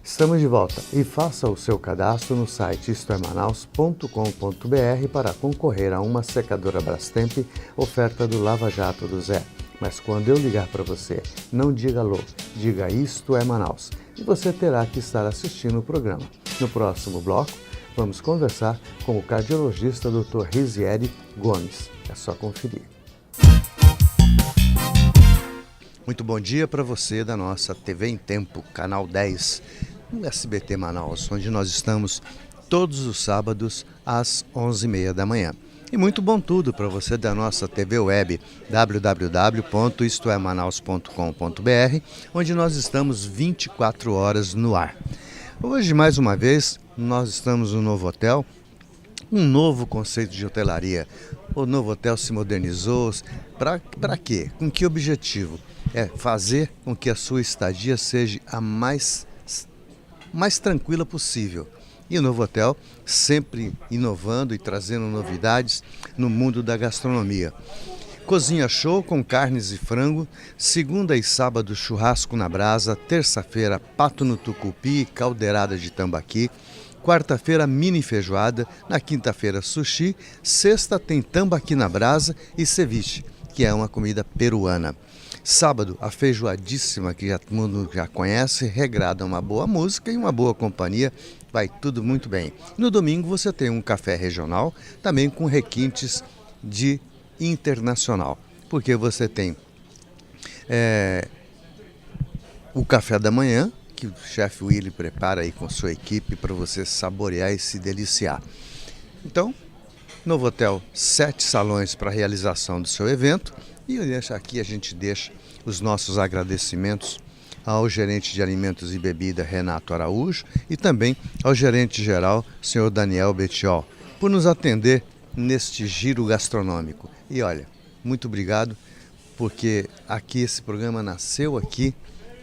Estamos de volta e faça o seu cadastro no site istoemanaus.com.br para concorrer a uma secadora Brastemp, oferta do Lava Jato do Zé. Mas quando eu ligar para você, não diga alô, diga Isto é Manaus. E você terá que estar assistindo o programa. No próximo bloco, vamos conversar com o cardiologista Dr. Rizieri Gomes. É só conferir. Muito bom dia para você da nossa TV em Tempo, canal 10, no SBT Manaus, onde nós estamos todos os sábados às 11h30 da manhã. E muito bom tudo para você da nossa TV web, www.istoemanaus.com.br, onde nós estamos 24 horas no ar. Hoje, mais uma vez, nós estamos no novo hotel, um novo conceito de hotelaria. O novo hotel se modernizou. Para quê? Com que objetivo? É fazer com que a sua estadia seja a mais tranquila possível. E o novo hotel sempre inovando e trazendo novidades no mundo da gastronomia. Cozinha show com carnes e frango, segunda e sábado churrasco na brasa, terça-feira pato no tucupi e caldeirada de tambaqui, quarta-feira mini feijoada, na quinta-feira sushi, sexta tem tambaqui na brasa e ceviche, que é uma comida peruana. Sábado, a feijoadíssima, que todo mundo já conhece, regrada uma boa música e uma boa companhia, vai tudo muito bem. No domingo você tem um café regional, também com requintes de internacional, porque você tem o café da manhã, que o chefe Willy prepara aí com sua equipe para você saborear e se deliciar. Então, novo hotel, 7 salões para a realização do seu evento. E aqui a gente deixa os nossos agradecimentos ao gerente de alimentos e bebida, Renato Araújo, e também ao gerente geral, senhor Daniel Betiol, por nos atender neste giro gastronômico. E olha, muito obrigado, porque aqui esse programa nasceu aqui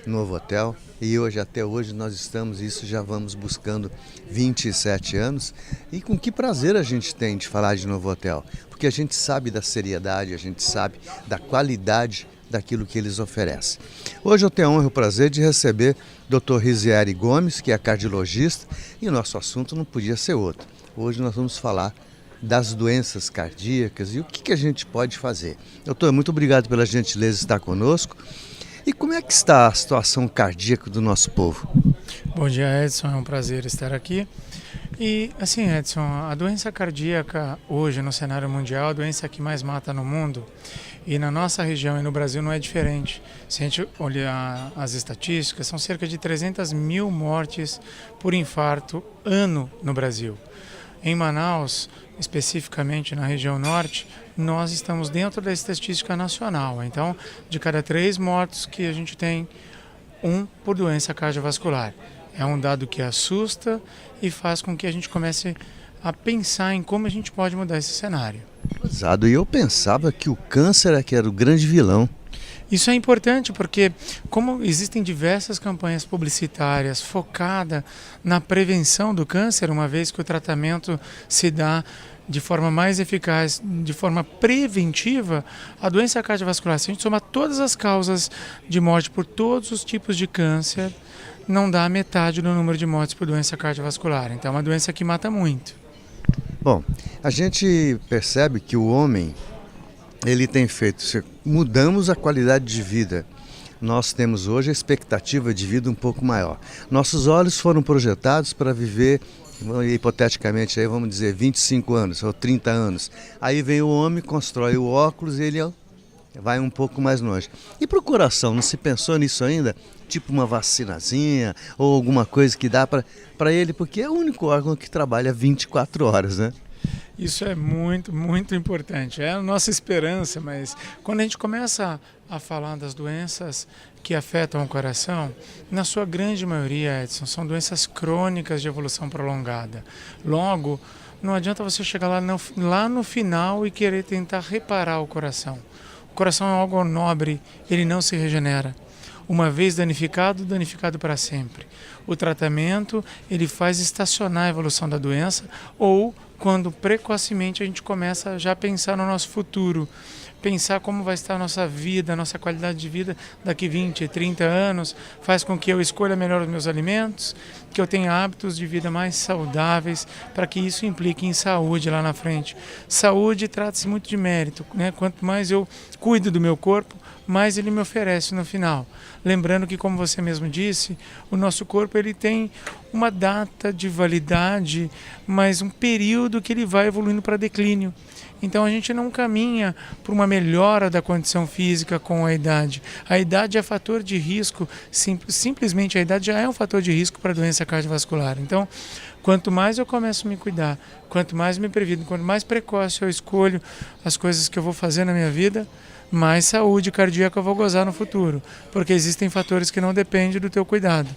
no Novo Hotel e até hoje nós estamos, isso já vamos buscando 27 anos, e com que prazer a gente tem de falar de Novo Hotel, porque a gente sabe da seriedade, a gente sabe da qualidade daquilo que eles oferecem. Hoje eu tenho a honra e o prazer de receber o Dr. Rizieri Gomes, que é cardiologista, e o nosso assunto não podia ser outro. Hoje nós vamos falar das doenças cardíacas e o que a gente pode fazer. Doutor, muito obrigado pela gentileza de estar conosco. E como é que está a situação cardíaca do nosso povo? Bom dia, Edson, é um prazer estar aqui. E assim, Edson, a doença cardíaca hoje no cenário mundial, a doença que mais mata no mundo, e na nossa região e no Brasil não é diferente. Se a gente olhar as estatísticas, são cerca de 300 mil mortes por infarto ano no Brasil. Em Manaus, especificamente na região norte, nós estamos dentro da estatística nacional. Então, de cada 3 mortos que a gente tem, 1 por doença cardiovascular. É um dado que assusta e faz com que a gente comece a pensar em como a gente pode mudar esse cenário. Exato, e eu pensava que o câncer é que era o grande vilão. Isso é importante porque, como existem diversas campanhas publicitárias focadas na prevenção do câncer, uma vez que o tratamento se dá de forma mais eficaz, de forma preventiva, a doença cardiovascular, se a gente somar todas as causas de morte por todos os tipos de câncer, não dá metade do número de mortes por doença cardiovascular. Então é uma doença que mata muito. Bom, a gente percebe que o homem, ele tem feito, mudamos a qualidade de vida. Nós temos hoje a expectativa de vida um pouco maior. Nossos olhos foram projetados para viver, hipoteticamente, aí vamos dizer, 25 anos ou 30 anos. Aí vem o homem, constrói o óculos e ele vai um pouco mais longe. E para o coração, não se pensou nisso ainda? Tipo uma vacinazinha ou alguma coisa que dá para ele, porque é o único órgão que trabalha 24 horas, né? Isso é muito, muito importante. É a nossa esperança, mas quando a gente começa a falar das doenças que afetam o coração, na sua grande maioria, Edson, são doenças crônicas de evolução prolongada. Logo, não adianta você chegar lá no final e querer tentar reparar o coração. O coração é algo nobre, ele não se regenera. Uma vez danificado, danificado para sempre. O tratamento, ele faz estacionar a evolução da doença, ou quando precocemente a gente começa já a pensar no nosso futuro, pensar como vai estar a nossa vida, a nossa qualidade de vida daqui 20, 30 anos, faz com que eu escolha melhor os meus alimentos, que eu tenha hábitos de vida mais saudáveis, para que isso implique em saúde lá na frente. Saúde trata-se muito de mérito, né? Quanto mais eu cuido do meu corpo, mais ele me oferece no final. Lembrando que, como você mesmo disse, o nosso corpo ele tem uma data de validade, mas um período que ele vai evoluindo para declínio. Então a gente não caminha para uma melhora da condição física com a idade. A idade é fator de risco, simplesmente a idade já é um fator de risco para a doença cardiovascular. Então, quanto mais eu começo a me cuidar, quanto mais me previno, quanto mais precoce eu escolho as coisas que eu vou fazer na minha vida, mais saúde cardíaca eu vou gozar no futuro. Porque existem fatores que não dependem do teu cuidado,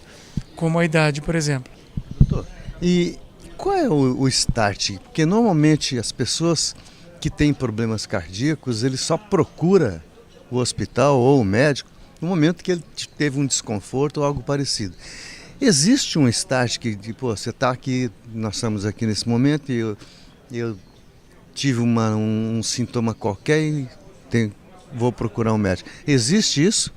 como a idade, por exemplo. Doutor, e qual é o start? Porque normalmente as pessoas que têm problemas cardíacos, ele só procura o hospital ou o médico no momento que ele teve um desconforto ou algo parecido. Existe um start que, você está aqui, nós estamos aqui nesse momento e eu tive um sintoma qualquer e vou procurar um médico. Existe isso?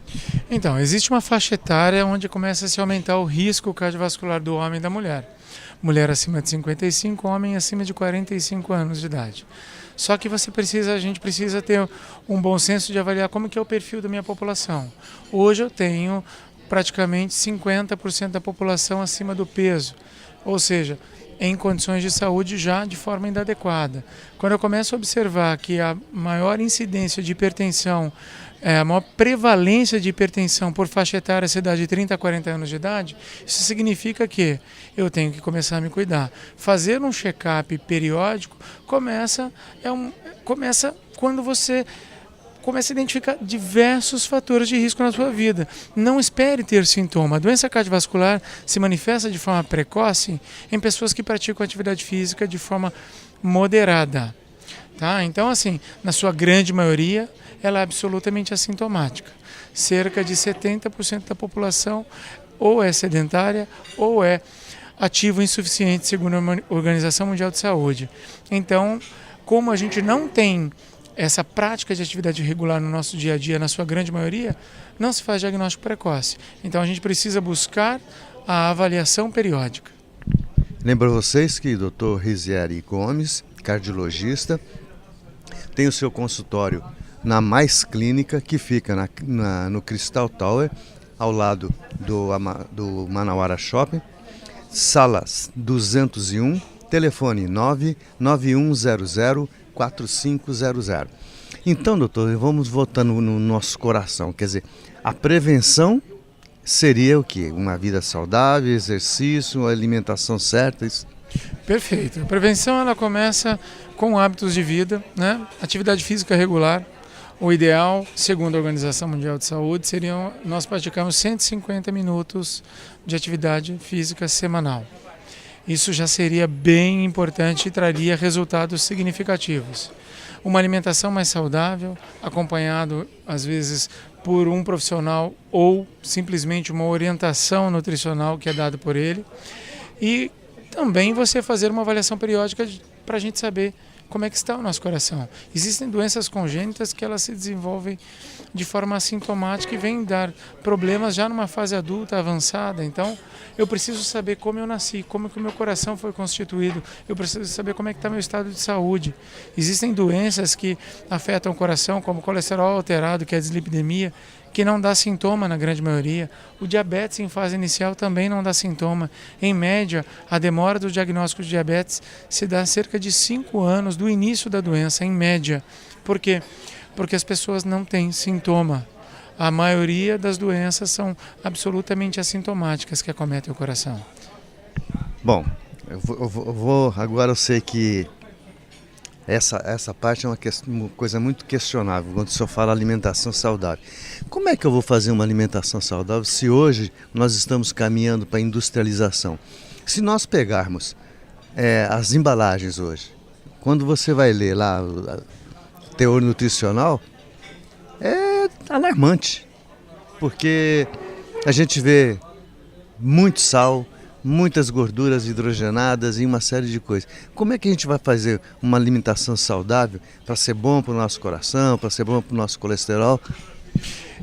Então, existe uma faixa etária onde começa a se aumentar o risco cardiovascular do homem e da mulher. Mulher acima de 55, homem acima de 45 anos de idade. Só que a gente precisa ter um bom senso de avaliar como que é o perfil da minha população. Hoje eu tenho praticamente 50% da população acima do peso, ou seja, em condições de saúde já de forma inadequada. Quando eu começo a observar que a maior incidência de hipertensão, a maior prevalência de hipertensão por faixa etária essa idade de 30 a 40 anos de idade, isso significa que eu tenho que começar a me cuidar. Fazer um check-up periódico começa quando você começa a identificar diversos fatores de risco na sua vida. Não espere ter sintoma. A doença cardiovascular se manifesta de forma precoce em pessoas que praticam atividade física de forma moderada. Tá? Então, assim, na sua grande maioria, ela é absolutamente assintomática. Cerca de 70% da população ou é sedentária ou é ativo insuficiente, segundo a Organização Mundial de Saúde. Então, como a gente não tem essa prática de atividade regular no nosso dia a dia, na sua grande maioria, não se faz diagnóstico precoce. Então a gente precisa buscar a avaliação periódica. Lembro vocês que o Dr. Rizieri Gomes, cardiologista, tem o seu consultório na Mais Clínica, que fica no Crystal Tower, ao lado do Manauara Shopping, sala 201, telefone 99100-4500. Então, doutor, vamos voltando no nosso coração. Quer dizer, a prevenção seria o quê? Uma vida saudável, exercício, alimentação certa? Isso? Perfeito. A prevenção ela começa com hábitos de vida, né? Atividade física regular. O ideal, segundo a Organização Mundial de Saúde, seria nós praticarmos 150 minutos de atividade física semanal. Isso já seria bem importante e traria resultados significativos. Uma alimentação mais saudável, acompanhado às vezes por um profissional ou simplesmente uma orientação nutricional que é dada por ele. E também você fazer uma avaliação periódica para a gente saber como é que está o nosso coração. Existem doenças congênitas que elas se desenvolvem de forma assintomática e vêm dar problemas já numa fase adulta avançada. Então, eu preciso saber como eu nasci, como que o meu coração foi constituído. Eu preciso saber como é que está meu estado de saúde. Existem doenças que afetam o coração, como colesterol alterado, que é a dislipidemia, que não dá sintoma na grande maioria. O diabetes em fase inicial também não dá sintoma. Em média, a demora do diagnóstico de diabetes se dá cerca de 5 anos do início da doença, em média. Por quê? Porque as pessoas não têm sintoma. A maioria das doenças são absolutamente assintomáticas que acometem o coração. Bom, agora eu sei que essa parte é uma coisa muito questionável quando o senhor fala alimentação saudável. Como é que eu vou fazer uma alimentação saudável se hoje nós estamos caminhando para a industrialização? Se nós pegarmos as embalagens hoje, quando você vai ler lá o teor nutricional, é alarmante, porque a gente vê muito sal, muitas gorduras hidrogenadas e uma série de coisas. Como é que a gente vai fazer uma alimentação saudável para ser bom para o nosso coração, para ser bom para o nosso colesterol?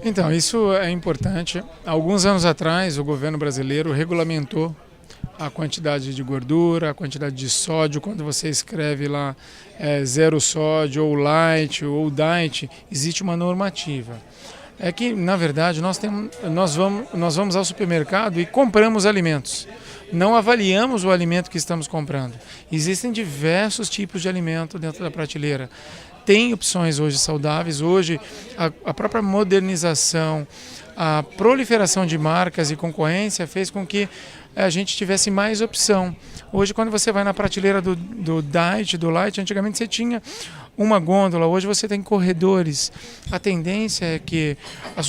Então, isso é importante. Alguns anos atrás, o governo brasileiro regulamentou a quantidade de gordura, a quantidade de sódio. Quando você escreve lá zero sódio, ou light, ou diet, existe uma normativa. É que, na verdade, nós vamos ao supermercado e compramos alimentos. Não avaliamos o alimento que estamos comprando. Existem diversos tipos de alimento dentro da prateleira. Tem opções hoje saudáveis. Hoje, a própria modernização, a proliferação de marcas e concorrência fez com que a gente tivesse mais opção. Hoje, quando você vai na prateleira do diet, do light, antigamente você tinha uma gôndola, hoje você tem corredores. A tendência é que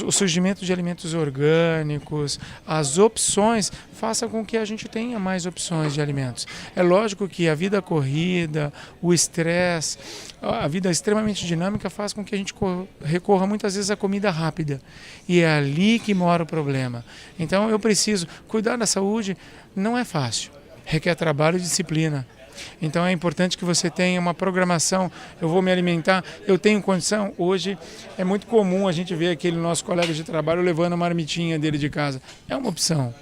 o surgimento de alimentos orgânicos, as opções, façam com que a gente tenha mais opções de alimentos. É lógico que a vida corrida, o estresse, a vida extremamente dinâmica faz com que a gente recorra muitas vezes à comida rápida. E é ali que mora o problema. Então eu preciso cuidar da saúde, não é fácil, requer trabalho e disciplina. Então é importante que você tenha uma programação. Eu vou me alimentar, eu tenho condição. Hoje é muito comum a gente ver aquele nosso colega de trabalho levando a marmitinha dele de casa. É uma opção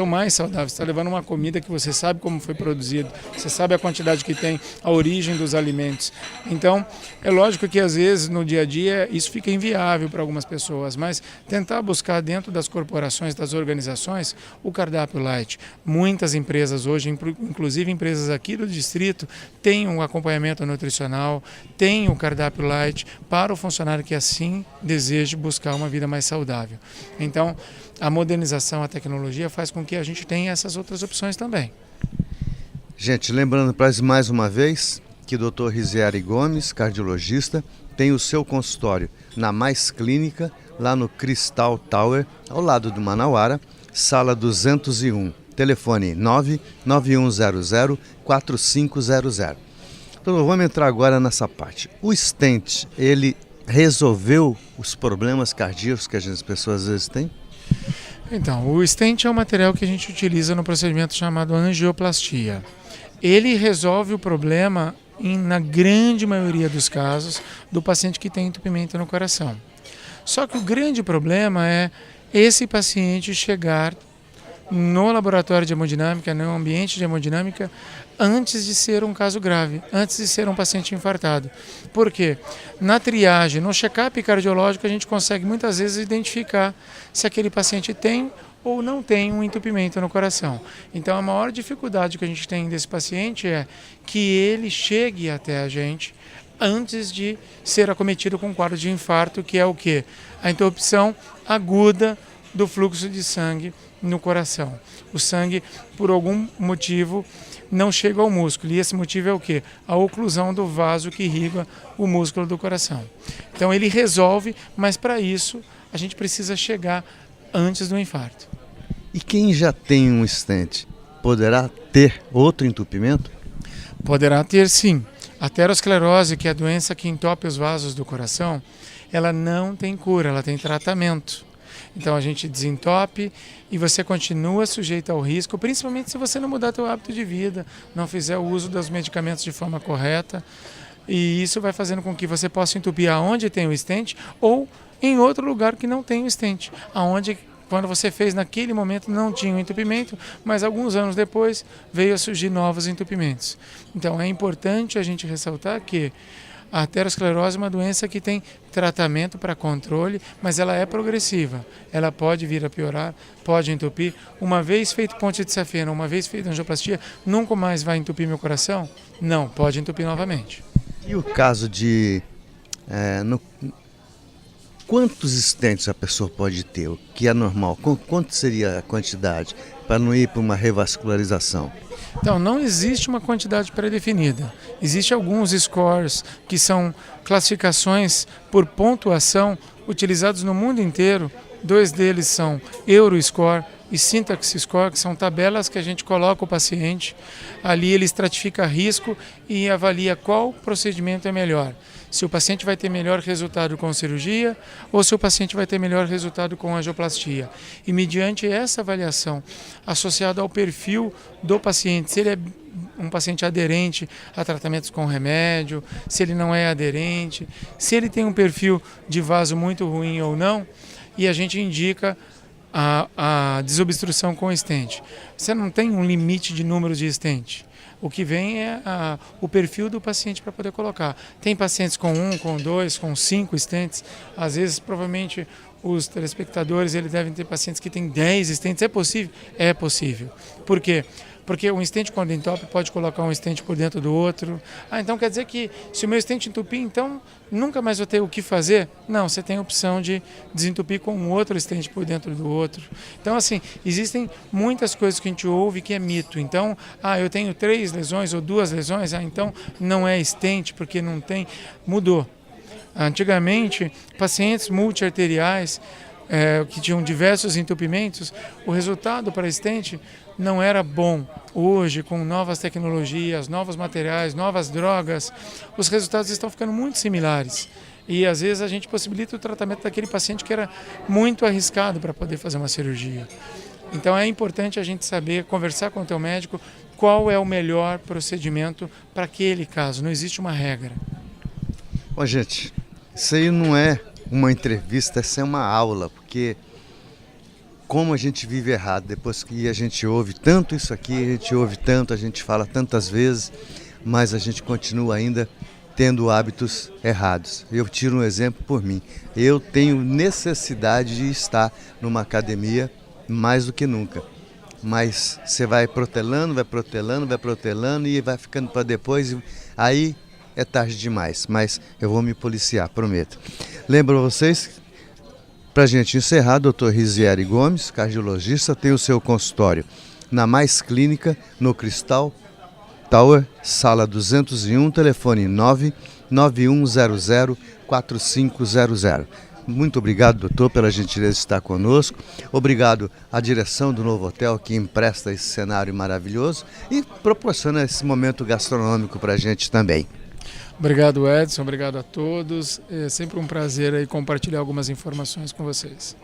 mais saudável. Você está levando uma comida que você sabe como foi produzido, você sabe a quantidade que tem, a origem dos alimentos. Então é lógico que às vezes no dia a dia isso fica inviável para algumas pessoas, mas tentar buscar dentro das corporações, das organizações, o cardápio light. Muitas empresas hoje, inclusive empresas aqui do distrito, tem um acompanhamento nutricional, tem o cardápio light para o funcionário que assim deseja buscar uma vida mais saudável. Então, a modernização, a tecnologia faz com que a gente tenha essas outras opções também. Gente, lembrando para mais uma vez que o Dr. Rizieri Gomes, cardiologista, tem o seu consultório na Mais Clínica, lá no Crystal Tower, ao lado do Manauara, sala 201. Telefone 99100-4500. Então vamos entrar agora nessa parte. O stent, ele resolveu os problemas cardíacos que as pessoas às vezes têm? Então, o stent é um material que a gente utiliza no procedimento chamado angioplastia. Ele resolve o problema, na grande maioria dos casos, do paciente que tem entupimento no coração. Só que o grande problema é esse paciente chegar no laboratório de hemodinâmica, no ambiente de hemodinâmica, antes de ser um caso grave, antes de ser um paciente infartado. Por quê? Na triagem, no check-up cardiológico, a gente consegue muitas vezes identificar se aquele paciente tem ou não tem um entupimento no coração. Então a maior dificuldade que a gente tem desse paciente é que ele chegue até a gente antes de ser acometido com um quadro de infarto, que é o quê? A interrupção aguda do fluxo de sangue no coração. O sangue, por algum motivo, não chega ao músculo. E esse motivo é o quê? A oclusão do vaso que irriga o músculo do coração. Então ele resolve, mas para isso a gente precisa chegar antes do infarto. E quem já tem um stent, poderá ter outro entupimento? Poderá ter, sim. A aterosclerose, que é a doença que entope os vasos do coração, ela não tem cura, ela tem tratamento. Então a gente desentope e você continua sujeito ao risco, principalmente se você não mudar seu hábito de vida, não fizer o uso dos medicamentos de forma correta. E isso vai fazendo com que você possa entupir aonde tem o stent ou em outro lugar que não tem o stent, aonde quando você fez naquele momento não tinha um entupimento, mas alguns anos depois veio a surgir novos entupimentos. Então é importante a gente ressaltar que a aterosclerose é uma doença que tem tratamento para controle, mas ela é progressiva. Ela pode vir a piorar, pode entupir. Uma vez feito ponte de safena, uma vez feita angioplastia, nunca mais vai entupir meu coração? Não, pode entupir novamente. E o caso de... quantos stents a pessoa pode ter? O que é normal? Quanto seria a quantidade para não ir para uma revascularização? Então, não existe uma quantidade pré-definida. Existem alguns scores que são classificações por pontuação utilizados no mundo inteiro. 2 deles são Euroscore e Syntax Score, que são tabelas que a gente coloca o paciente. Ali ele estratifica risco e avalia qual procedimento é melhor. se o paciente vai ter melhor resultado com cirurgia ou se o paciente vai ter melhor resultado com angioplastia. E mediante essa avaliação, associada ao perfil do paciente, se ele é um paciente aderente a tratamentos com remédio, se ele não é aderente, se ele tem um perfil de vaso muito ruim ou não, e a gente indica a desobstrução com stent. Você não tem um limite de números de stent. O que vem é o perfil do paciente para poder colocar. Tem pacientes com 1, com 2, com 5 stents. Às vezes, provavelmente, os telespectadores eles devem ter pacientes que têm 10 stents. É possível? É possível. Por quê? Porque um stent quando entope pode colocar um stent por dentro do outro. Então quer dizer que se o meu stent entupir, então nunca mais vou ter o que fazer? Não, você tem a opção de desentupir com um outro stent por dentro do outro. Então assim, existem muitas coisas que a gente ouve que é mito. Então, eu tenho 3 lesões ou 2 lesões, então não é stent porque não tem. Mudou. Antigamente, pacientes multiarteriais que tinham diversos entupimentos, o resultado para stent não era bom. Hoje, com novas tecnologias, novos materiais, novas drogas, os resultados estão ficando muito similares. E às vezes a gente possibilita o tratamento daquele paciente que era muito arriscado para poder fazer uma cirurgia. Então é importante a gente saber, conversar com o teu médico, qual é o melhor procedimento para aquele caso. Não existe uma regra. Bom, gente, isso aí não é uma entrevista, essa é uma aula, porque como a gente vive errado, depois que a gente ouve tanto isso aqui, a gente ouve tanto, a gente fala tantas vezes, mas a gente continua ainda tendo hábitos errados. Eu tiro um exemplo por mim. Eu tenho necessidade de estar numa academia mais do que nunca, mas você vai protelando e vai ficando para depois, aí é tarde demais, mas eu vou me policiar, prometo. Lembro vocês, para a gente encerrar, Dr. Rizieri Gomes, cardiologista, tem o seu consultório na Mais Clínica, no Cristal Tower, sala 201, telefone 99100-4500. Muito obrigado, doutor, pela gentileza de estar conosco. Obrigado à direção do Novo Hotel, que empresta esse cenário maravilhoso e proporciona esse momento gastronômico para a gente também. Obrigado, Edson. Obrigado a todos. É sempre um prazer aí compartilhar algumas informações com vocês.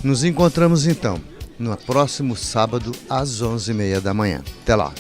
Nos encontramos então no próximo sábado às 11h30 da manhã. Até lá.